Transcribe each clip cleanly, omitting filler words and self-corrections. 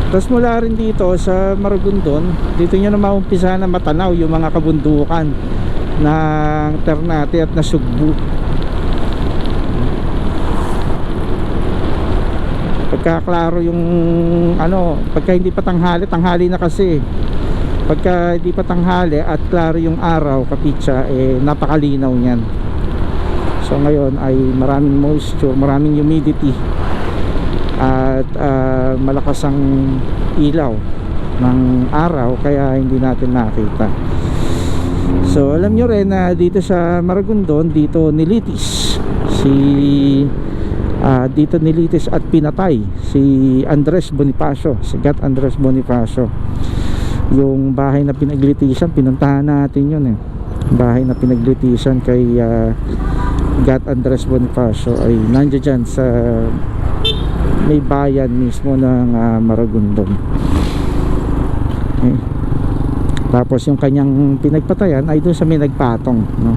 Tapos mula rin dito sa Maragondon, dito nyo na maumpisa na matanaw yung mga kabundukan ng Ternate at Nasugbu. Pagkaklaro yung pagka hindi pa tanghali, tanghali na kasi. Pagka hindi pa tanghali at klaro yung araw, kapitsa, napakalinaw niyan. So ngayon ay maraming moisture, maraming humidity, at malakas ang ilaw ng araw, kaya hindi natin nakita. So alam nyo rin na dito sa Maragondon, dito nilitis at pinatay si Andres Bonifacio, si Gat Andres Bonifacio. Yung bahay na pinaglitisan, pinuntahan natin yun bahay na pinaglitisan kay Gat Andres Bonifacio ay nandiyan dyan sa may bayan mismo ng Maragondon. Tapos yung kanyang pinagpatayan ay doon sa may nagpatong, no?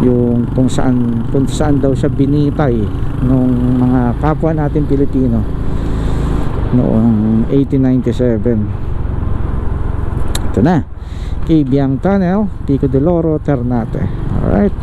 Yung kung saan daw siya binitay nung mga kapwa natin Pilipino noong 1897. Ito na, Kibiang Tunnel, Pico de Loro, Ternate. Alright.